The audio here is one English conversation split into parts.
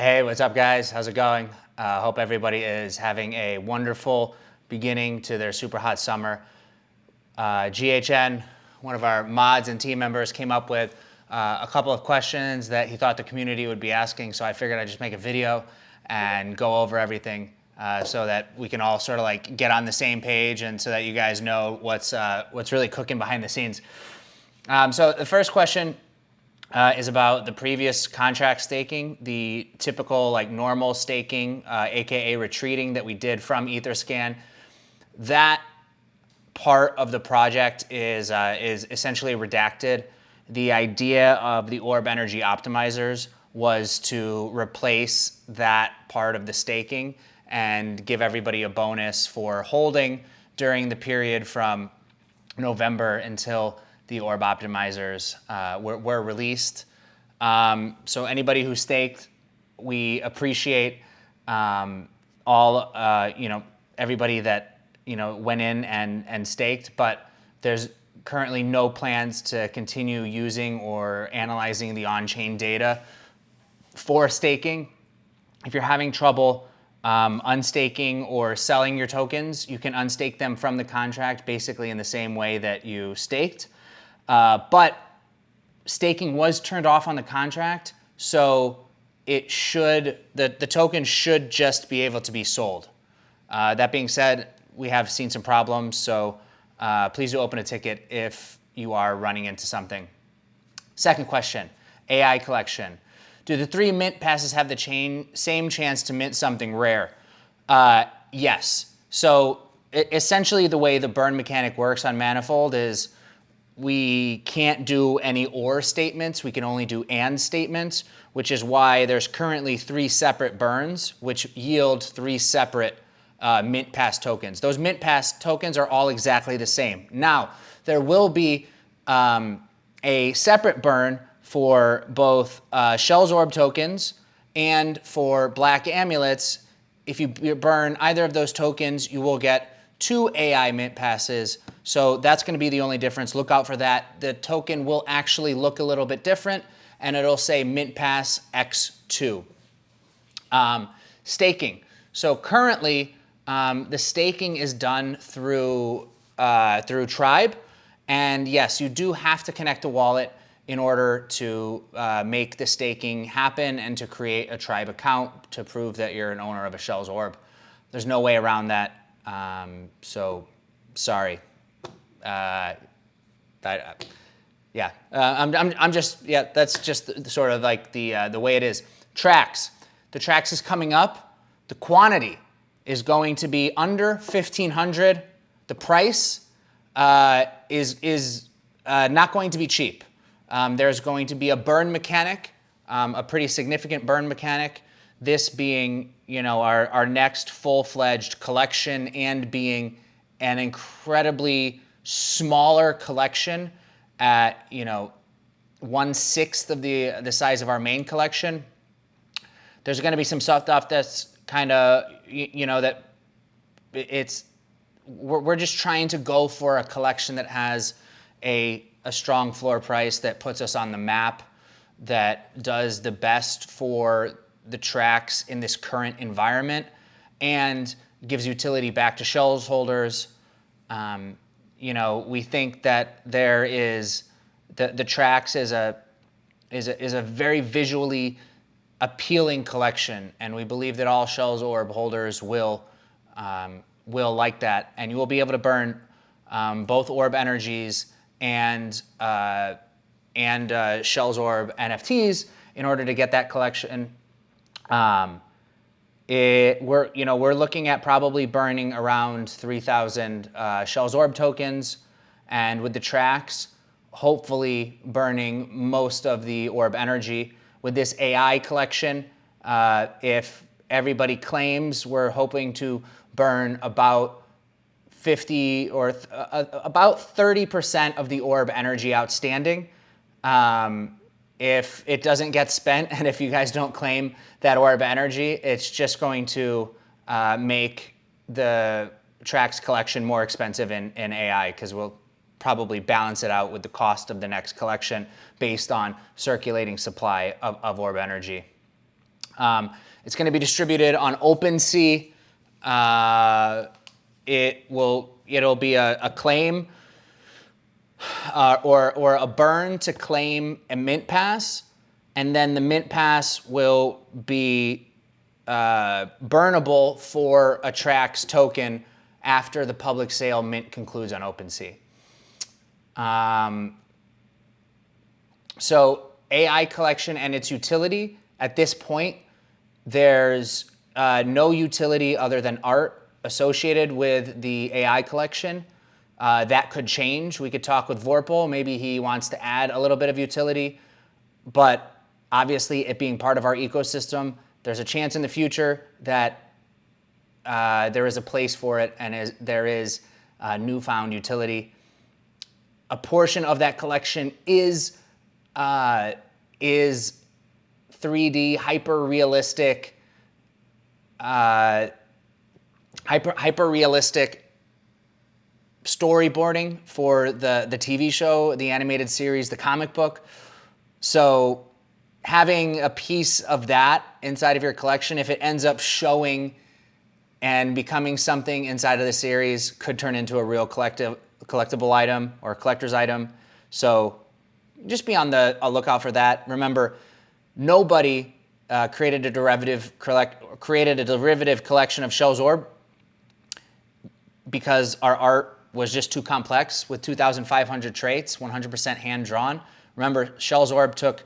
Hey, what's up guys? How's it going? Hope everybody is having a wonderful beginning to their super hot summer. GHN, one of our mods and team members, came up with a couple of questions that he thought the community would be asking, so I figured I'd just make a video and go over everything so that we can all sort of like get on the same page and so that you guys know what's really cooking behind the scenes. So the first question is about the previous contract staking, the typical like normal staking, aka retreating that we did from Etherscan. That part of the project is essentially redacted. The idea of the Orb Energy optimizers was to replace that part of the staking and give everybody a bonus for holding during the period from November until the Orb optimizers were released. So anybody who staked, we appreciate everybody that went in and staked, but there's currently no plans to continue using or analyzing the on-chain data for staking. If you're having trouble unstaking or selling your tokens, you can unstake them from the contract basically in the same way that you staked. But staking was turned off on the contract, so the token should just be able to be sold. That being said, we have seen some problems, so please do open a ticket if you are running into something. Second question, AI collection. Do the 3 mint passes have the same chance to mint something rare? Yes. So essentially the way the burn mechanic works on Manifold is we can't do any or statements. We can only do and statements, which is why there's currently 3 separate burns, which yield 3 separate mint pass tokens. Those mint pass tokens are all exactly the same. Now, there will be a separate burn for both Shellz Orb tokens and for black amulets. If you burn either of those tokens, you will get 2 AI mint passes. So that's going to be the only difference. Look out for that. The token will actually look a little bit different, and it'll say mint pass X2. Staking. So currently, the staking is done through Tribe, and yes, you do have to connect a wallet in order to make the staking happen and to create a Tribe account to prove that you're an owner of a Shellz Orb. There's no way around that. So sorry. That's just sort of like the way it is. TRACKZ. The TRACKZ is coming up. The quantity is going to be under 1,500. The price is not going to be cheap. There's going to be a burn mechanic, a pretty significant burn mechanic. This being, our next full-fledged collection and being an incredibly smaller collection at, 1/6 of the size of our main collection. There's going to be some stuff that's kind of, we're just trying to go for a collection that has a strong floor price that puts us on the map, that does the best for the TRACKZ in this current environment and gives utility back to Shellz holders. We think that there is the TRACKZ is a very visually appealing collection, and we believe that all Shellz Orb holders will like that, and you will be able to burn both Orb Energies and Shellz Orb NFTs in order to get that collection. We're looking at probably burning around 3,000 Shellz Orb tokens, and with the TRACKZ, hopefully burning most of the Orb Energy. With this AI collection, if everybody claims, we're hoping to burn about 50 or about 30% of the Orb Energy outstanding. If it doesn't get spent, and if you guys don't claim that Orb Energy, it's just going to make the TRACKZ collection more expensive in AI, because we'll probably balance it out with the cost of the next collection based on circulating supply of Orb Energy. It's going to be distributed on OpenSea. It'll be a claim or a burn to claim a mint pass, and then the mint pass will be burnable for a TRACKZ token after the public sale mint concludes on OpenSea. So AI collection and its utility, at this point, there's no utility other than art associated with the AI collection. That could change. We could talk with Vorpal. Maybe he wants to add a little bit of utility. But obviously, it being part of our ecosystem, there's a chance in the future that there is a place for it and there is newfound utility. A portion of that collection is 3D hyper-realistic storyboarding for the TV show, the animated series, the comic book. So having a piece of that inside of your collection, if it ends up showing and becoming something inside of the series, could turn into a real collectible item or collector's item. So just be on the lookout for that. Remember, nobody created a derivative collection of Shellz Orb because our art was just too complex with 2,500 traits, 100% hand-drawn. Remember, Shellz Orb took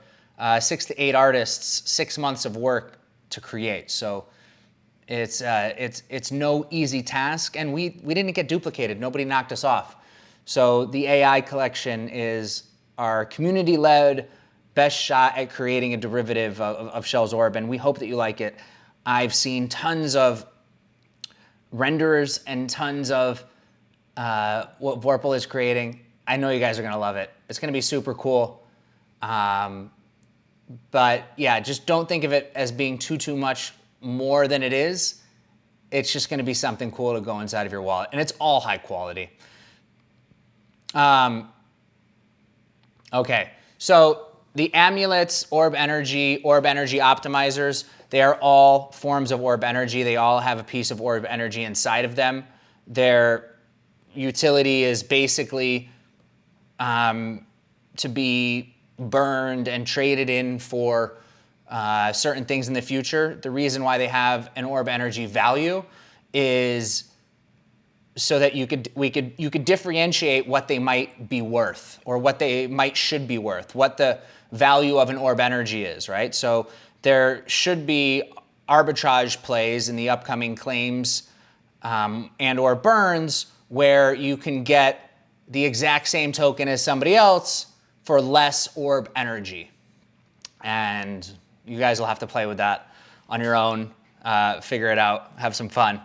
6 to 8 artists, 6 months of work to create. So it's no easy task, and we didn't get duplicated. Nobody knocked us off. So the AI collection is our community-led best shot at creating a derivative of Shellz Orb, and we hope that you like it. I've seen tons of renderers and tons of what Vorpal is creating. I know you guys are going to love it. It's going to be super cool. But yeah, just don't think of it as being too much more than it is. It's just going to be something cool to go inside of your wallet, and it's all high quality. Okay, so the Amulets, Orb Energy Optimizers, they are all forms of Orb Energy. They all have a piece of Orb Energy inside of them. Their utility is basically to be burned and traded in for certain things in the future. The reason why they have an Orb Energy value is so that you could differentiate what they might be worth or what they should be worth, what the value of an Orb Energy is, right? So there should be arbitrage plays in the upcoming claims and or burns where you can get the exact same token as somebody else for less Orb Energy. And you guys will have to play with that on your own, figure it out, have some fun.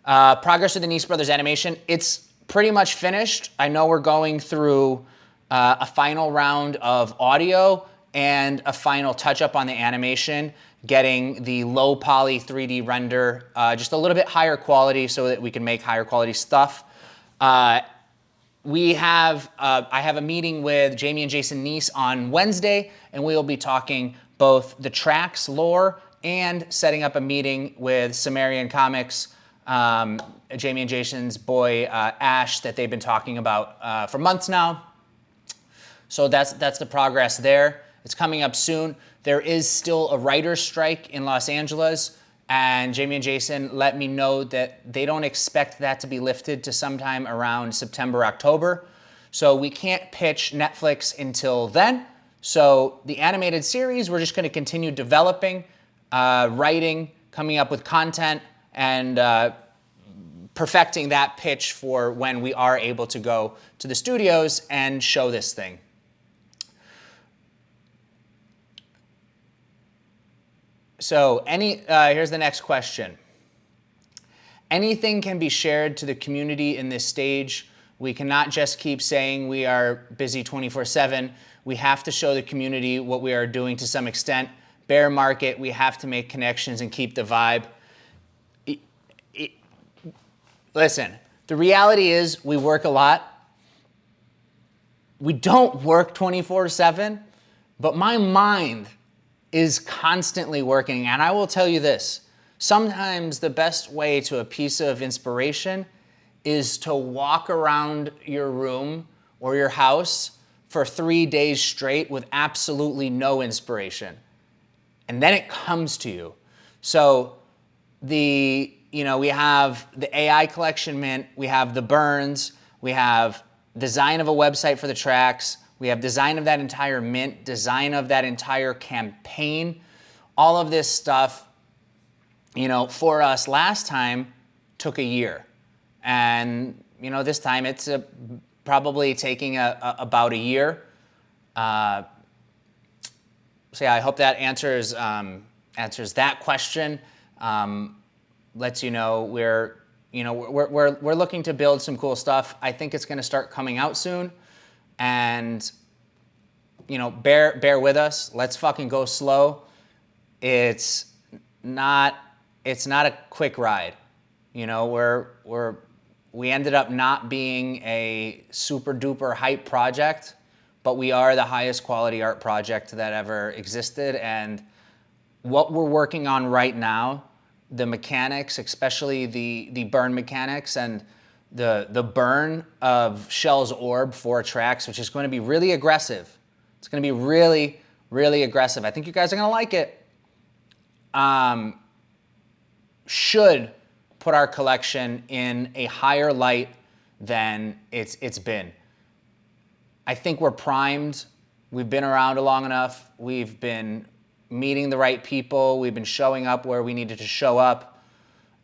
Progress with the Neese Brothers animation, it's pretty much finished. I know we're going through a final round of audio and a final touch-up on the animation, getting the low poly 3D render just a little bit higher quality so that we can make higher quality stuff. I have a meeting with Jamie and Jason Neese on Wednesday, and we will be talking both the TRACKZ lore and setting up a meeting with Sumerian Comics, Jamie and Jason's boy Ash, that they've been talking about for months now. So that's the progress there. It's coming up soon. There is still a writer's strike in Los Angeles, and Jamie and Jason let me know that they don't expect that to be lifted to sometime around September, October. So we can't pitch Netflix until then. So the animated series, we're just going to continue developing, writing, coming up with content, and perfecting that pitch for when we are able to go to the studios and show this thing. So here's the next question. Anything can be shared to the community in this stage. We cannot just keep saying we are busy 24/7. We have to show the community what we are doing to some extent. Bear market, we have to make connections and keep the vibe. Listen, the reality is we work a lot. We don't work 24/7, but my mind is constantly working. And I will tell you this, sometimes the best way to a piece of inspiration is to walk around your room or your house for 3 days straight with absolutely no inspiration. And then it comes to you. So we have the AI collection mint, we have the burns, we have design of a website for the TRACKZ, we have design of that entire mint, design of that entire campaign. All of this stuff, for us last time took a year. And, this time it's probably taking about a year. So yeah, I hope that answers that question. Lets you know we're looking to build some cool stuff. I think it's going to start coming out soon, and bear with us. Let's fucking go slow. It's not a quick ride. We ended up not being a super duper hype project, but we are the highest quality art project that ever existed. And what we're working on right now, the mechanics, especially the burn mechanics and the burn of Shellz Orb for TRACKZ, which is going to be really aggressive. It's going to be really, really aggressive. I think you guys are going to like it. Should put our collection in a higher light than it's been. I think we're primed. We've been around long enough. We've been meeting the right people. We've been showing up where we needed to show up.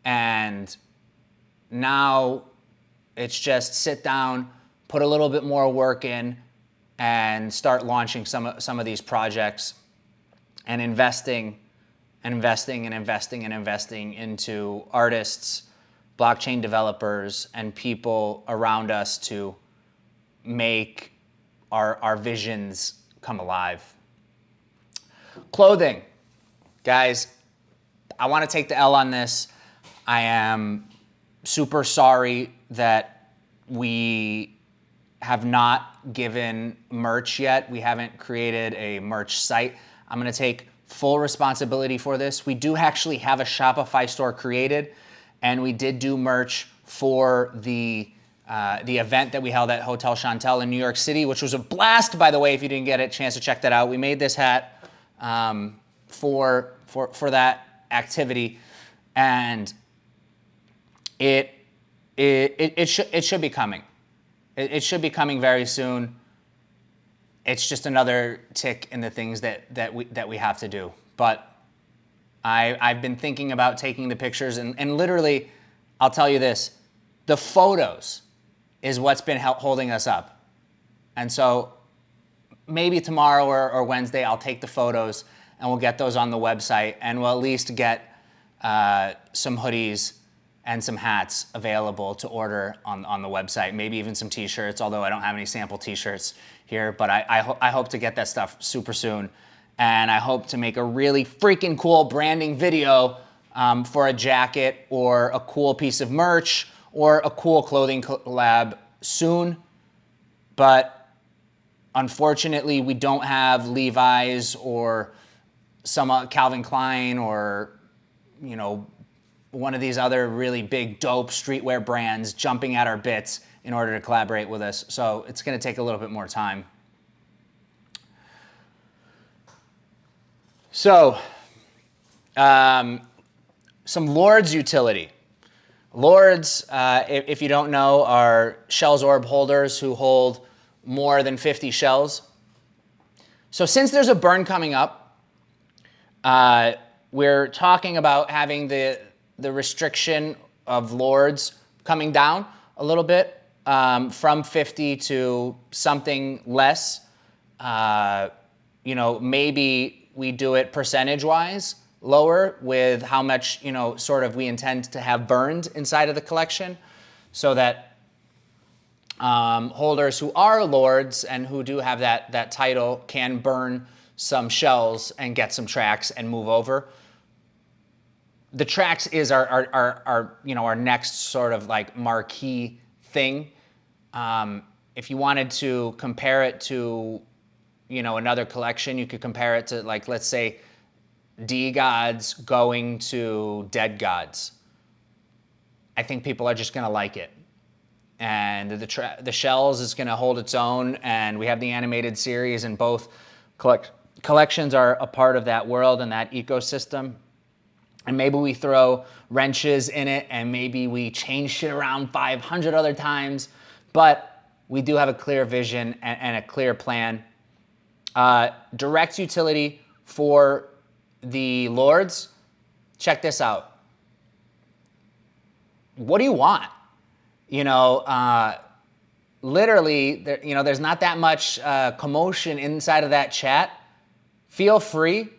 And now it's just sit down, put a little bit more work in, and start launching some of these projects and investing into artists, blockchain developers, and people around us to make our visions come alive. Clothing. Guys, I want to take the L on this. I am super sorry that we have not given merch yet. We haven't created a merch site. I'm going to take full responsibility for this. We do actually have a Shopify store created, and we did do merch for the event that we held at Hotel Chantel in New York City, which was a blast, by the way, if you didn't get a chance to check that out. We made this hat for that activity, and it should be coming. It should be coming very soon. It's just another tick in the things that we have to do. But I've been thinking about taking the pictures, and literally, I'll tell you this, the photos is what's been holding us up. And so maybe tomorrow or Wednesday, I'll take the photos and we'll get those on the website, and we'll at least get some hoodies and some hats available to order on the website. Maybe even some t-shirts, although I don't have any sample t-shirts here, but I hope to get that stuff super soon. And I hope to make a really freaking cool branding video for a jacket or a cool piece of merch or a cool clothing collab soon. But unfortunately, we don't have Levi's or some Calvin Klein or, one of these other really big, dope streetwear brands jumping at our bits in order to collaborate with us. So it's going to take a little bit more time. So, some Lords utility. Lords, if you don't know, are Shellz Orb holders who hold more than 50 shells. So since there's a burn coming up, we're talking about having the restriction of Lords coming down a little bit from 50 to something less. Maybe we do it percentage-wise lower with how much, sort of we intend to have burned inside of the collection, so that holders who are Lords and who do have that title can burn some shells and get some TRACKZ and move over. The TRACKZ is our next sort of like marquee thing. If you wanted to compare it to, another collection, you could compare it to, like, let's say D gods going to dead gods. I think people are just going to like it. And the Shellz is going to hold its own, and we have the animated series, and both collections are a part of that world and that ecosystem. And maybe we throw wrenches in it, and maybe we change shit around 500 other times, but we do have a clear vision and a clear plan. Direct utility for the Lords. Check this out. What do you want? You know, literally, there's not that much commotion inside of that chat. Feel free,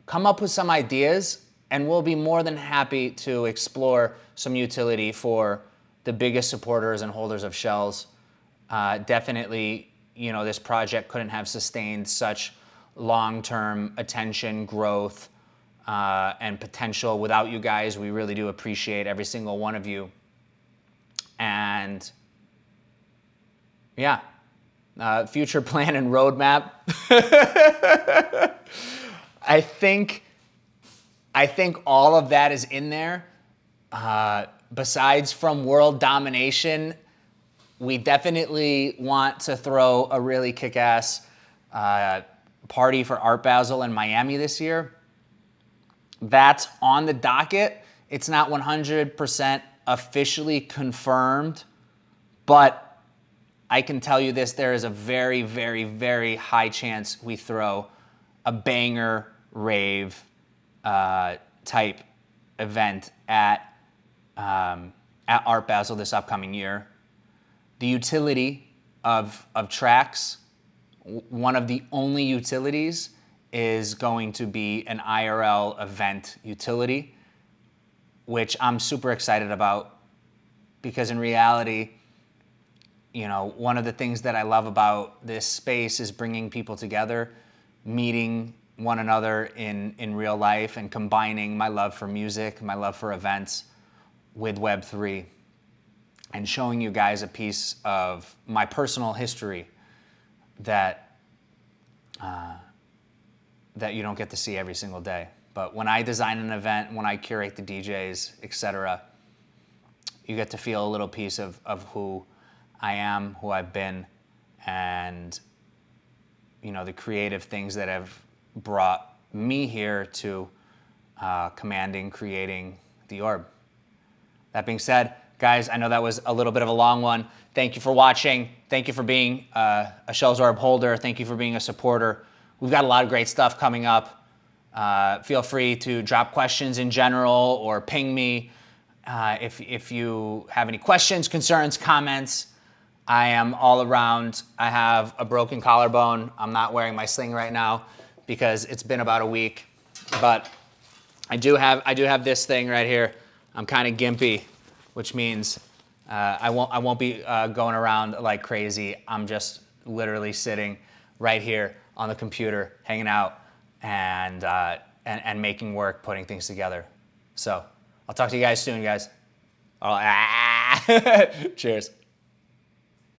come up with some ideas, and we'll be more than happy to explore some utility for the biggest supporters and holders of Shellz. Definitely, this project couldn't have sustained such long-term attention, growth, and potential without you guys. We really do appreciate every single one of you. And yeah, future plan and roadmap. I think all of that is in there. Besides from world domination, we definitely want to throw a really kick-ass party for Art Basel in Miami this year. That's on the docket. It's not 100% officially confirmed, but I can tell you this, there is a very, very, very high chance we throw a banger rave type event at Art Basel this upcoming year. The utility of TRACKZ, one of the only utilities, is going to be an IRL event utility, which I'm super excited about, because in reality, one of the things that I love about this space is bringing people together, meeting one another in real life, and combining my love for music, my love for events with Web3, and showing you guys a piece of my personal history that you don't get to see every single day. But when I design an event, when I curate the DJs, etc., you get to feel a little piece of who I am, who I've been, and the creative things that have brought me here to commanding, creating the Orb. That being said, guys, I know that was a little bit of a long one. Thank you for watching. Thank you for being a Shellz Orb holder. Thank you for being a supporter. We've got a lot of great stuff coming up. Feel free to drop questions in general or ping me if you have any questions, concerns, comments. I am all around. I have a broken collarbone. I'm not wearing my sling right now because it's been about a week, but I do have this thing right here. I'm kind of gimpy, which means I won't be going around like crazy. I'm just literally sitting right here on the computer, hanging out and making work, putting things together. So I'll talk to you guys soon, guys. Cheers.